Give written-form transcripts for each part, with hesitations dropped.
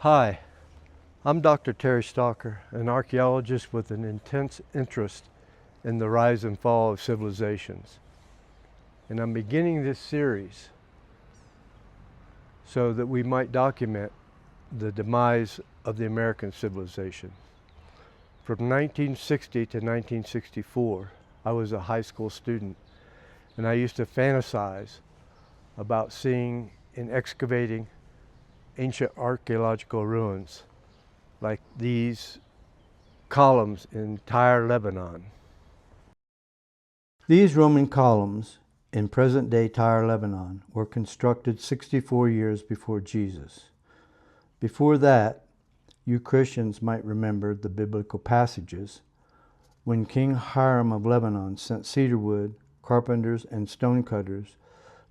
Hi, I'm Dr. Terry Stalker, an archaeologist with an intense interest in the rise and fall of civilizations. And I'm beginning this series so that we might document the demise of the American civilization. From 1960 to 1964, I was a high school student, and I used to fantasize about seeing and excavating ancient archaeological ruins like these columns in Tyre, Lebanon. These Roman columns in present-day Tyre, Lebanon were constructed 64 years before Jesus. Before that, you Christians might remember the biblical passages when King Hiram of Lebanon sent cedarwood, carpenters, and stonecutters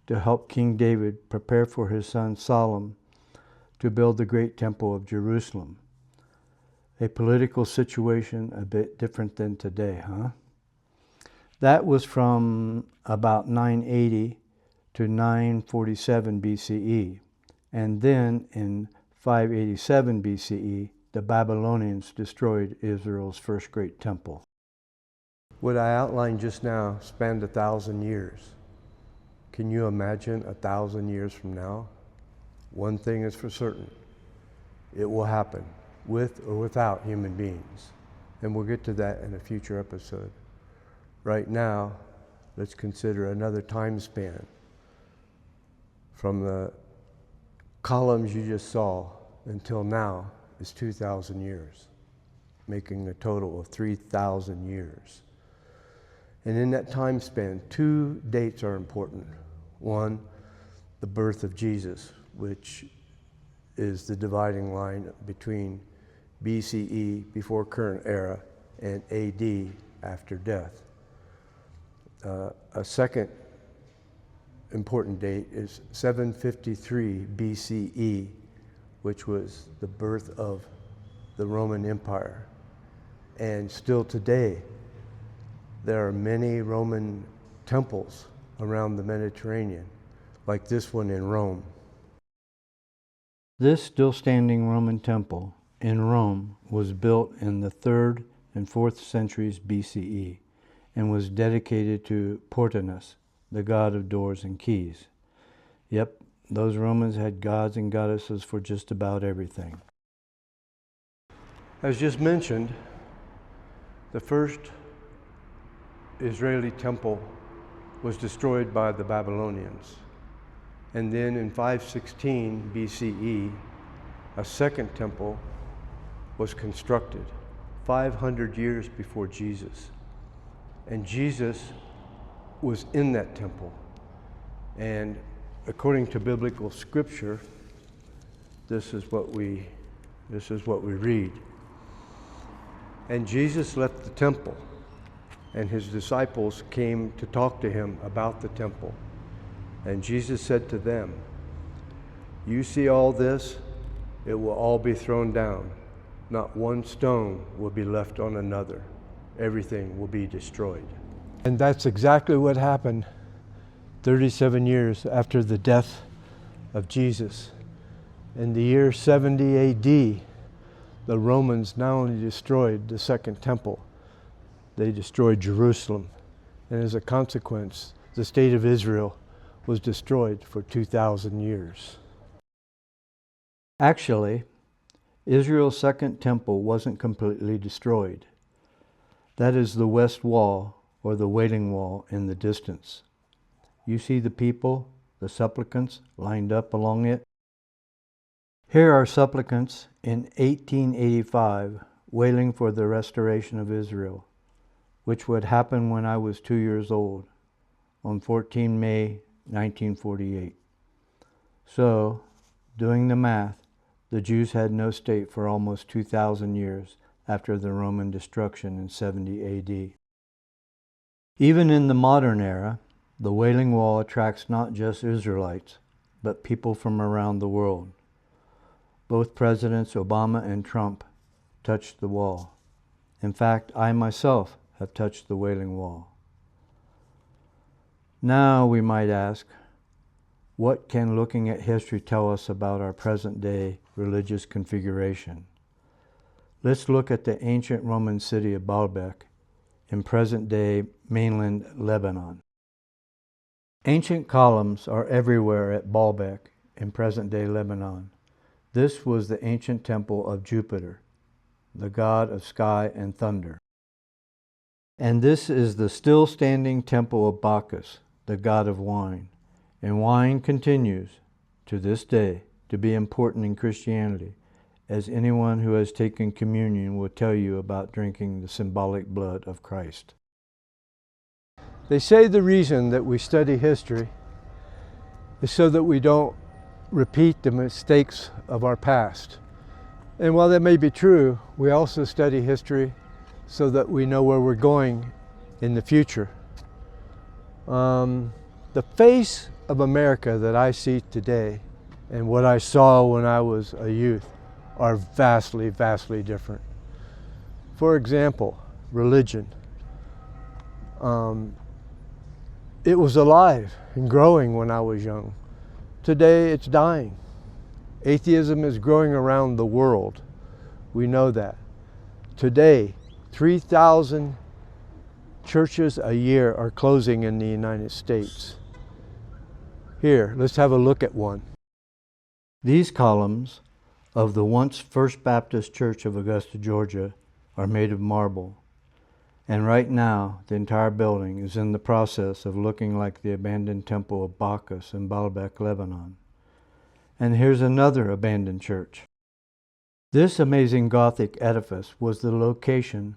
to help King David prepare for his son Solomon to build the great temple of Jerusalem. A political situation a bit different than today, huh? That was from about 980 to 947 BCE, and then in 587 BCE, the Babylonians destroyed Israel's first great temple. What I outlined just now spanned 1,000 years. Can you imagine 1,000 years from now? One thing is for certain, it will happen with or without human beings. And we'll get to that in a future episode. Right now, let's consider another time span from the columns you just saw until now is 2,000 years, making a total of 3,000 years. And in that time span, two dates are important. One, the birth of Jesus, which is the dividing line between BCE, before current era, and AD, after death. A second important date is 753 BCE, which was the birth of the Roman Empire. And still today, there are many Roman temples around the Mediterranean, like this one in Rome. This still standing Roman temple in Rome was built in the 3rd and 4th centuries BCE and was dedicated to Portinus, the god of doors and keys. Yep, those Romans had gods and goddesses for just about everything. As just mentioned, the first Israeli temple was destroyed by the Babylonians. And then in 516 BCE, a second temple was constructed 500 years before Jesus. And Jesus was in that temple. And according to biblical scripture, this is what we read. And Jesus left the temple, and his disciples came to talk to him about the temple. And Jesus said to them, "You see all this? It will all be thrown down. Not one stone will be left on another. Everything will be destroyed." And that's exactly what happened 37 years after the death of Jesus. In the year 70 AD, the Romans not only destroyed the second temple, they destroyed Jerusalem. And as a consequence, the state of Israel was destroyed for 2,000 years. Actually, Israel's second temple wasn't completely destroyed. That is the West Wall, or the Wailing Wall, in the distance. You see the people, the supplicants, lined up along it? Here are supplicants in 1885 wailing for the restoration of Israel, which would happen when I was 2 years old, on 14 May 1948. So, doing the math, the Jews had no state for almost 2,000 years after the Roman destruction in 70 AD. Even in the modern era, the Wailing Wall attracts not just Israelites, but people from around the world. Both Presidents Obama and Trump touched the wall. In fact, I myself have touched the Wailing Wall. Now we might ask, What can looking at history tell us about our present-day religious configuration? Let's look at the ancient Roman city of Baalbek in present-day mainland Lebanon. Ancient columns are everywhere at Baalbek in present-day Lebanon. This was the ancient temple of Jupiter, the god of sky and thunder. And this is the still-standing temple of Bacchus, the god of wine. And wine continues, to this day, to be important in Christianity, as anyone who has taken communion will tell you about drinking the symbolic blood of Christ. They say the reason that we study history is so that we don't repeat the mistakes of our past. And while that may be true, we also study history so that we know where we're going in the future. The face of America that I see today and what I saw when I was a youth are vastly, vastly different. For example, religion. It was alive and growing when I was young. Today it's dying. Atheism is growing around the world. We know that. Today, 3,000 churches a year are closing in the United States. Here, let's have a look at one. These columns of the once First Baptist Church of Augusta, Georgia, are made of marble. And right now, the entire building is in the process of looking like the abandoned temple of Bacchus in Baalbek, Lebanon. And here's another abandoned church. This amazing Gothic edifice was the location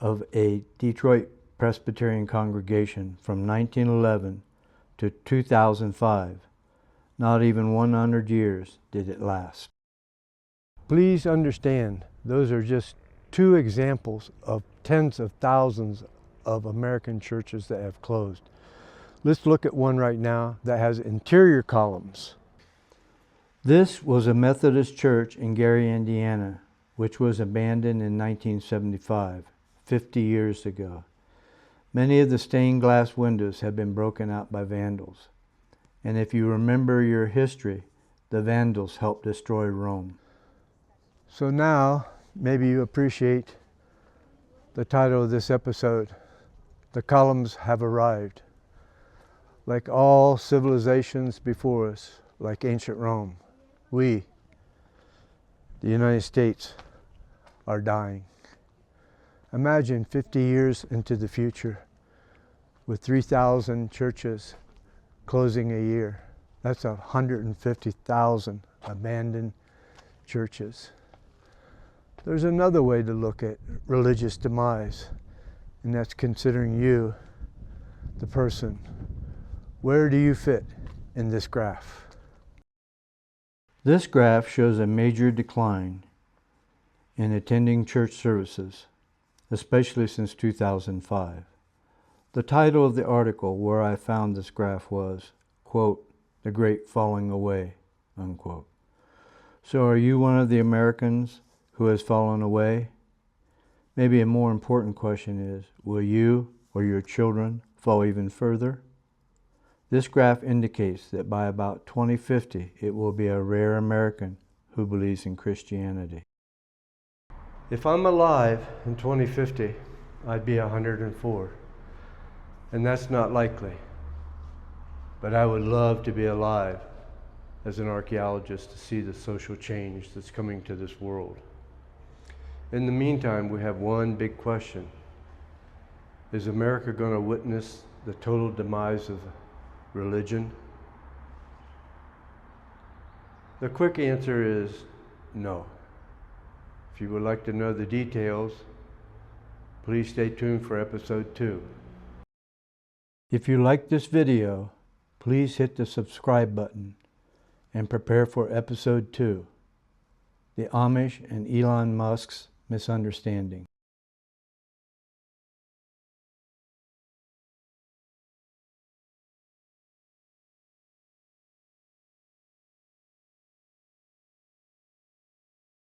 of a Detroit Presbyterian congregation from 1911 to 2005. Not even 100 years did it last. Please understand, those are just two examples of tens of thousands of American churches that have closed. Let's look at one right now that has interior columns. This was a Methodist church in Gary, Indiana, which was abandoned in 1975, 50 years ago. Many of the stained glass windows have been broken out by vandals. And if you remember your history, the Vandals helped destroy Rome. So now, maybe you appreciate the title of this episode, The Columns Have Arrived. Like all civilizations before us, like ancient Rome, we, the United States, are dying. Imagine 50 years into the future with 3,000 churches closing a year. That's 150,000 abandoned churches. There's another way to look at religious demise, and that's considering you, the person. Where do you fit in this graph? This graph shows a major decline in attending church services, especially since 2005. The title of the article where I found this graph was, quote, "The Great Falling Away," unquote. So are you one of the Americans who has fallen away? Maybe a more important question is, will you or your children fall even further? This graph indicates that by about 2050, it will be a rare American who believes in Christianity. If I'm alive in 2050, I'd be 104. And that's not likely. But I would love to be alive as an archaeologist to see the social change that's coming to this world. In the meantime, we have one big question. Is America going to witness the total demise of religion? The quick answer is no. If you would like to know the details, please stay tuned for episode 2. If you like this video, please hit the subscribe button and prepare for episode 2, The Amish and Elon Musk's Misunderstanding.